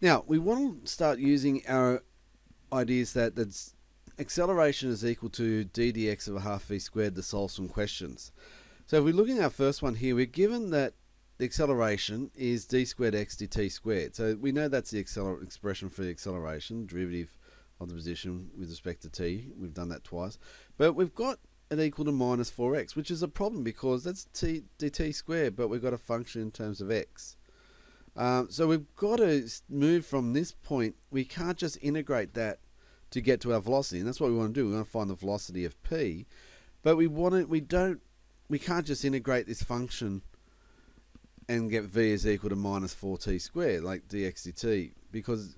Now, we want to start using our ideas that's acceleration is equal to d dx of a half v squared to solve some questions. So if we look at our first one here, we're given that the acceleration is d squared x dt squared. So we know that's the expression for the acceleration, derivative of the position with respect to t. We've done that twice. But we've got it equal to minus 4x, which is a problem because that's t dt squared, but we've got a function in terms of x. So we've got to move from this point. We can't just integrate that to get to our velocity, and that's what we want to do. We want to find the velocity of p, but we can't just integrate this function and get v is equal to minus 4t squared like dx dt, because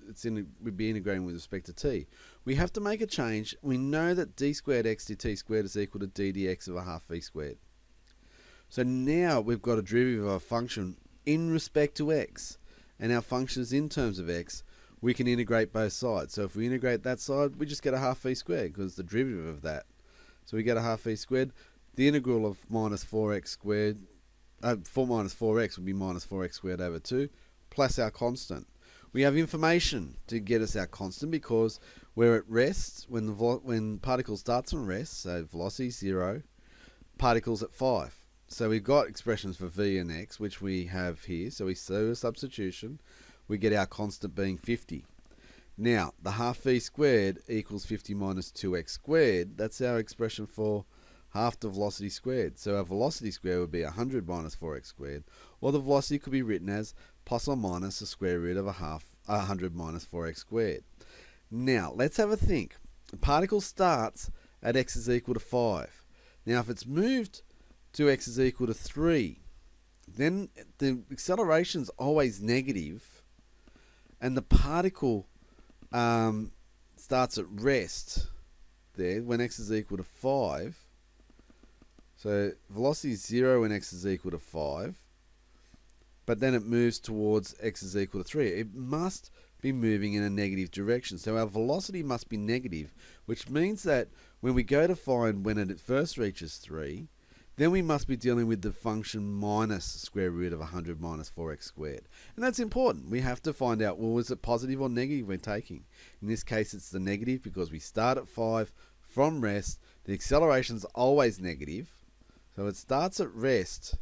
we'd be integrating with respect to t. We have to make a change. We know that d squared x dt squared is equal to d dx of a half v squared. So now we've got a derivative of a function in respect to x, and our function is in terms of x. We can integrate both sides. So if we integrate that side, we just get a half v squared because it's the derivative of that. So we get a half v squared. The integral of minus 4x squared, 4 minus 4x would be minus 4x squared over 2, plus our constant. We have information to get us our constant because we're at rest when particle starts on rest, so velocity 0, particles at 5. So we've got expressions for v and x, which we have here. So we do a substitution. We get our constant being 50. Now, the half v squared equals 50 minus 2x squared. That's our expression for half the velocity squared. So our velocity squared would be 100 minus 4x squared, or the velocity could be written as plus or minus the square root of 100 minus 4x squared. Now, let's have a think. The particle starts at x is equal to 5. Now, if it's moved to x is equal to 3, then the acceleration is always negative, and the particle starts at rest there when x is equal to 5. So velocity is 0 when x is equal to 5, but then it moves towards x is equal to 3. It must be moving in a negative direction. So our velocity must be negative, which means that when we go to find when it first reaches 3, then we must be dealing with the function minus the square root of 100 minus 4x squared. And that's important. We have to find out, well, is it positive or negative we're taking? In this case, it's the negative because we start at 5 from rest. The acceleration is always negative. So it starts at rest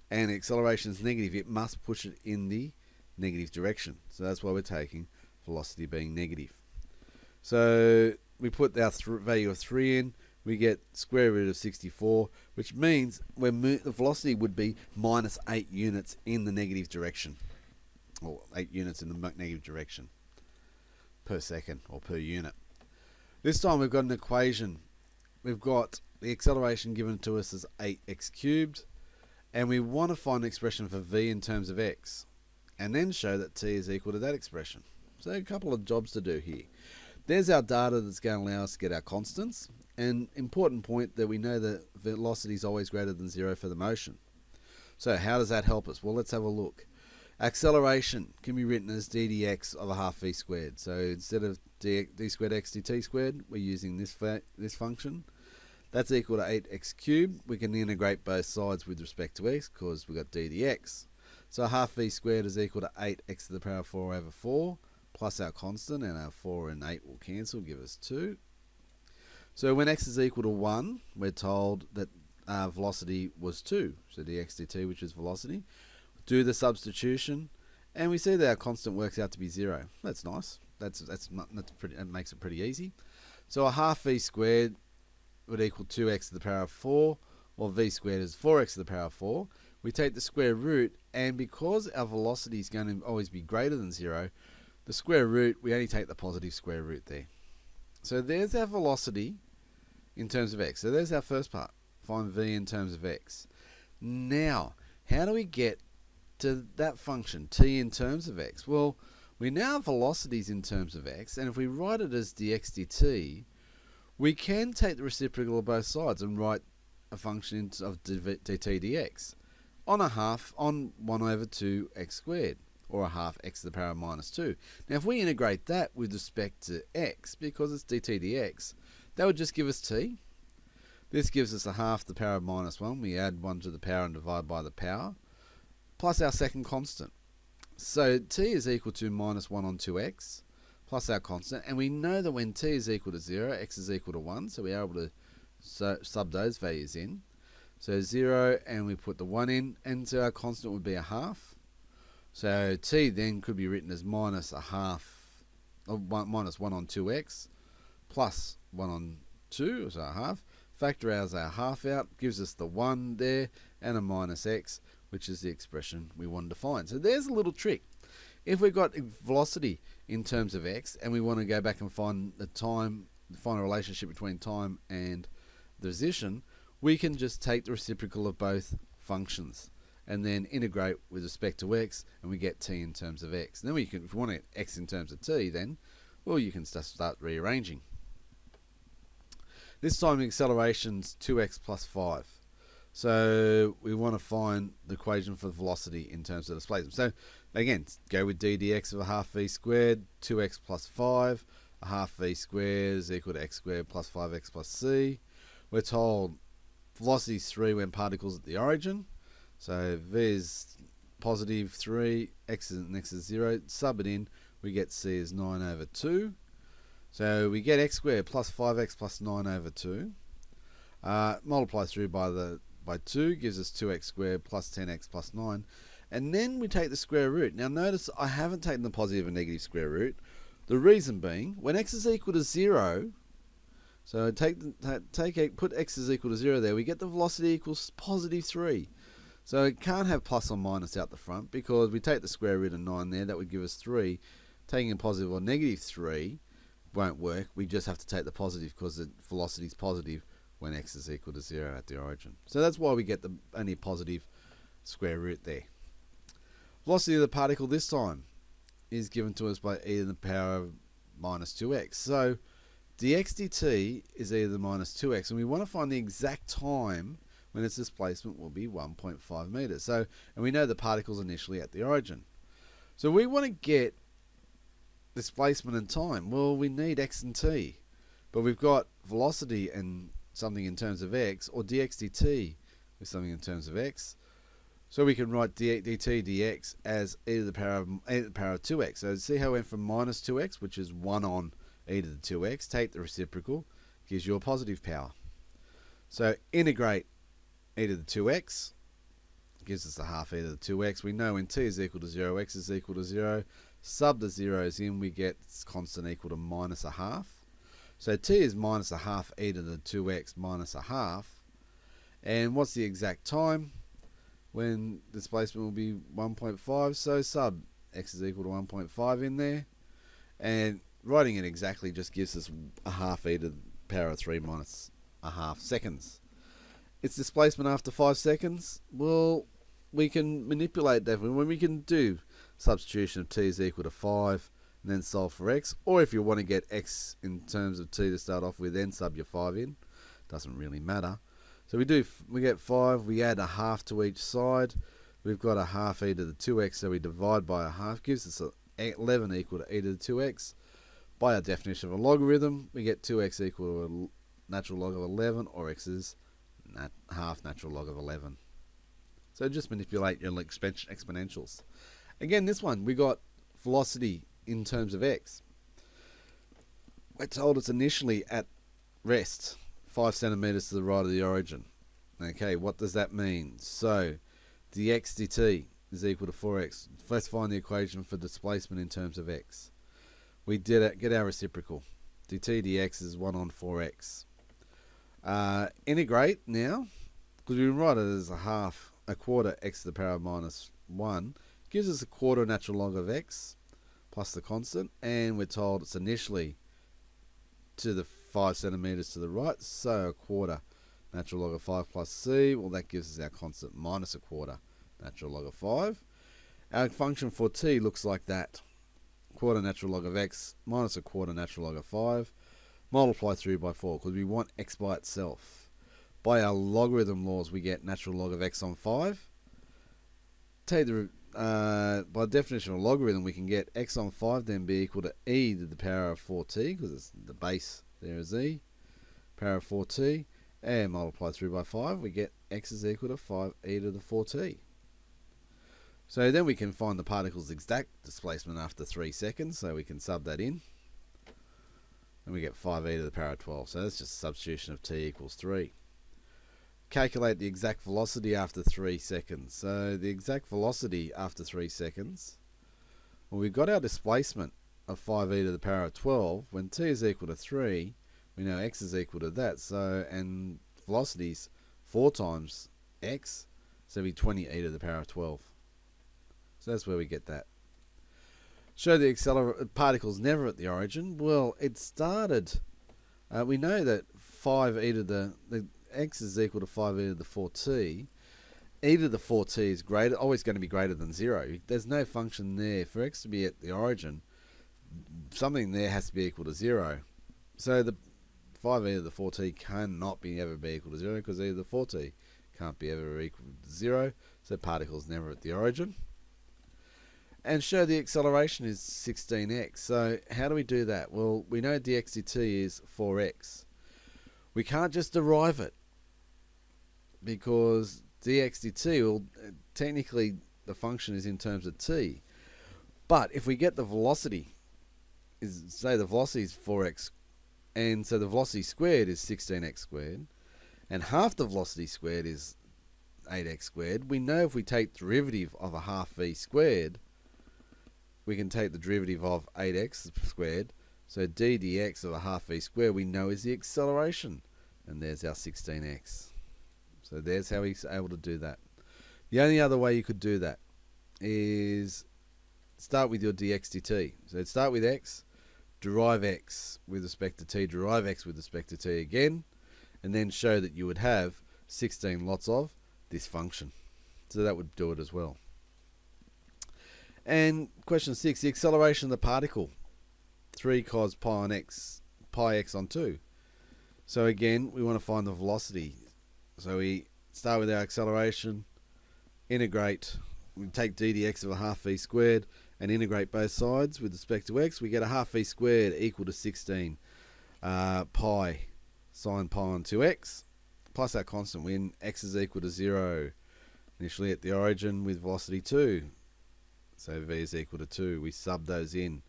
and the acceleration is negative. It must push it in the negative direction. So that's why we're taking velocity being negative. So we put our value of 3 in. We get square root of 64, which means the velocity would be minus 8 units in the negative direction, or 8 units in the negative direction per second or per unit. This time we've got an equation. We've got the acceleration given to us as 8x cubed, and we want to find an expression for v in terms of x, and then show that t is equal to that expression. So a couple of jobs to do here. There's our data that's going to allow us to get our constants. An important point that we know that velocity is always greater than 0 for the motion. So how does that help us? Well, let's have a look. Acceleration can be written as d dx of a half v squared. So instead of d squared x dt squared, we're using this function. That's equal to 8x cubed. We can integrate both sides with respect to x because we've got d dx. So half v squared is equal to 8x to the power of 4 over 4 plus our constant, and our 4 and 8 will cancel, give us 2. So when x is equal to 1, we're told that velocity was 2. So dx dt, which is velocity. Do the substitution, and we see that our constant works out to be 0. That's nice. That makes it pretty easy. So a half v squared would equal 2x to the power of 4, or v squared is 4x to the power of 4. We take the square root, and because our velocity is going to always be greater than 0, the square root, we only take the positive square root there. So there's our velocity in terms of x. So there's our first part. Find v in terms of x. Now, how do we get to that function, t in terms of x? Well, we now have velocities in terms of x, and if we write it as dx dt, we can take the reciprocal of both sides and write a function of dt dx on 1 over 2 x squared, or a half x to the power of minus 2. Now if we integrate that with respect to x, because it's dt dx, that would just give us t. This gives us a half to the power of minus 1. We add 1 to the power and divide by the power, plus our second constant. So t is equal to minus 1 on 2x plus our constant, and we know that when t is equal to 0, x is equal to 1, so we are able to sub those values in. So 0, and we put the 1 in, and so our constant would be a half. So t then could be written as minus a half, minus 1 on 2x plus 1 on 2, so a half. Factor our half out, gives us the 1 there, and a minus x, which is the expression we wanted to find. So there's a little trick. If we've got velocity in terms of x, and we want to go back and find the time, find a relationship between time and the position, we can just take the reciprocal of both functions and then integrate with respect to x, and we get t in terms of x. And then we can, if we want x in terms of t, then, well, you can start rearranging. This time the acceleration's 2x plus 5. So we want to find the equation for velocity in terms of displacement. So again, go with d dx of a half v squared, 2x plus 5, a half v squared is equal to x squared plus 5x plus c. We're told velocity is 3 when particles at the origin. So v is positive 3, x is 0. Sub it in, we get c is 9 over 2. So we get x squared plus 5x plus 9 over 2. Multiply through by 2 gives us 2x squared plus 10x plus 9. And then we take the square root. Now notice I haven't taken the positive and negative square root. The reason being, when x is equal to 0, so put x is equal to 0 there, we get the velocity equals positive 3. So it can't have plus or minus out the front, because we take the square root of 9 there, that would give us 3. Taking a positive or negative 3 won't work. We just have to take the positive because the velocity is positive when x is equal to 0 at the origin. So that's why we get the only positive square root there. Velocity of the particle this time is given to us by e to the power of minus 2x. So dx dt is e to the minus 2x, and we want to find the exact time when its displacement will be 1.5 meters. So, and we know the particle's initially at the origin. So we want to get displacement and time. Well, we need x and t, but we've got velocity and something in terms of x, or dx dt with something in terms of x. So we can write dt dx as e to the power of 2x. So see how it went from minus 2x, which is 1 on e to the 2x, take the reciprocal, gives you a positive power. So integrate e to the 2x, gives us a half e to the 2x. We know when t is equal to 0, x is equal to 0. Sub the zeros in, we get constant equal to minus a half. So t is minus a half e to the 2x minus a half. And what's the exact time when displacement will be 1.5? So sub x is equal to 1.5 in there. And writing it exactly just gives us a half e to the power of 3 minus a half seconds. Its displacement after 5 seconds, well, we can manipulate that when we can do substitution of t is equal to 5 and then solve for x, or if you want to get x in terms of t to start off with, then sub your 5 in. Doesn't really matter. So we get 5, we add a half to each side. We've got a half e to the 2x, so we divide by a half, gives us 11 equal to e to the 2x. By our definition of a logarithm, we get 2x equal to a natural log of 11, or x is half natural log of 11. So just manipulate your exponentials. Again, this one, we got velocity in terms of x. We're told it's initially at rest, 5 centimeters to the right of the origin. Okay, what does that mean? So dx dt is equal to 4x. Let's find the equation for displacement in terms of x. We did it, get our reciprocal. dt dx is 1 on 4x. Integrate now, because we can write it as a quarter x to the power of minus 1. Gives us a quarter natural log of x plus the constant, and we're told it's initially to the 5 centimeters to the right, so a quarter natural log of 5 plus c. Well, that gives us our constant minus a quarter natural log of 5. Our function for t looks like that: quarter natural log of x minus a quarter natural log of 5. Multiply through by 4 because we want x by itself. By our logarithm laws, we get natural log of x on 5. Take the by definition of a logarithm, we can get x on 5 then be equal to e to the power of 4t, because it's the base there is e, power of 4t, and multiply through by 5, we get x is equal to 5e to the 4t. So then we can find the particle's exact displacement after 3 seconds, so we can sub that in. And we get 5e to the power of 12. So that's just a substitution of t equals 3. Calculate the exact velocity after 3 seconds. So the exact velocity after 3 seconds, well, we've got our displacement of 5e to the power of 12. When t is equal to 3, we know x is equal to that. So, and velocity's 4 times x, so it'll be 20e to the power of 12. So that's where we get that. Show the particle's never at the origin. Well, it started, we know that 5e to the x is equal to 5e to the 4t. E to the 4t is always going to be greater than 0. There's no function there. For x to be at the origin, something there has to be equal to 0. So the 5e to the 4t cannot ever be equal to 0 because e to the 4t can't be ever equal to 0. So particle's never at the origin. And show the acceleration is 16x. So how do we do that? Well, we know dx dt is 4x. We can't just derive it because dx dt, well, technically the function is in terms of t. But if we get the velocity, say the velocity is 4x, and so the velocity squared is 16x squared, and half the velocity squared is 8x squared, we know if we take the derivative of a half v squared, we can take the derivative of 8x squared. So d dx of a half v squared we know is the acceleration. And there's our 16x. So there's how he's able to do that. The only other way you could do that is start with your dx dt. So start with x, derive x with respect to t, derive x with respect to t again, and then show that you would have 16 lots of this function. So that would do it as well. And question 6, the acceleration of the particle, 3 cos pi x on 2. So again, we want to find the velocity. So we start with our acceleration, integrate, we take d dx of a half v squared and integrate both sides with respect to x. We get a half v squared equal to 16 pi sine pi on 2x plus our constant when x is equal to 0 initially at the origin with velocity 2. So v is equal to 2. We sub those in.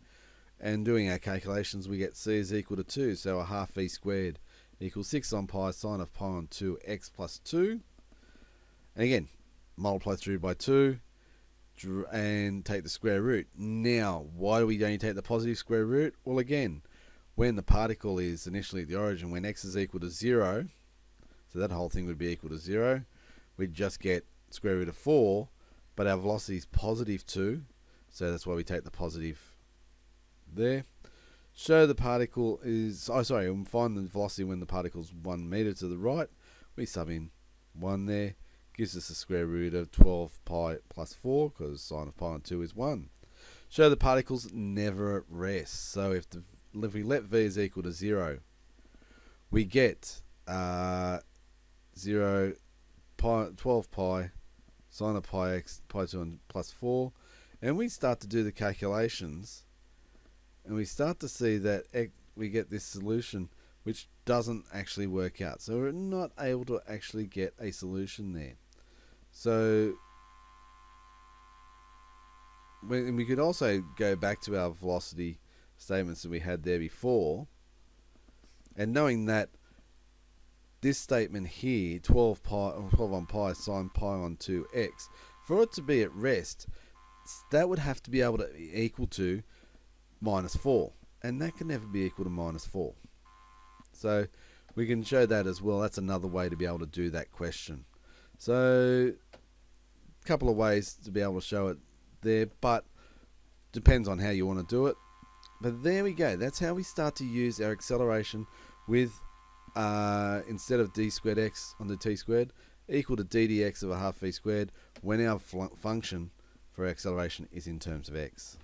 And doing our calculations, we get c is equal to 2. So a half v squared equals 6 on pi sine of pi on 2x plus 2. And again, multiply through by 2 and take the square root. Now, why do we only take the positive square root? Well, again, when the particle is initially at the origin, when x is equal to 0, so that whole thing would be equal to 0, we'd just get square root of 4. But our velocity is positive 2, so that's why we take the positive there. Show the particle is, we'll find the velocity when the particle is 1 meter to the right. We sub in 1 there, gives us a square root of 12 pi plus 4, because sine of pi on 2 is 1. Show the particles never at rest. So if we let v is equal to 0, we get 0 pi, 12 pi sine of pi x, pi 2 and plus 4, and we start to do the calculations, and we start to see that we get this solution which doesn't actually work out. So we're not able to actually get a solution there. So we could also go back to our velocity statements that we had there before, and knowing that this statement here, 12 on pi sine pi on 2x, for it to be at rest, that would have to be able to be equal to minus 4. And that can never be equal to minus 4. So we can show that as well. That's another way to be able to do that question. So a couple of ways to be able to show it there, but depends on how you want to do it. But there we go. That's how we start to use our acceleration with instead of d squared x on the t squared equal to d dx of a half v squared when our function for acceleration is in terms of x.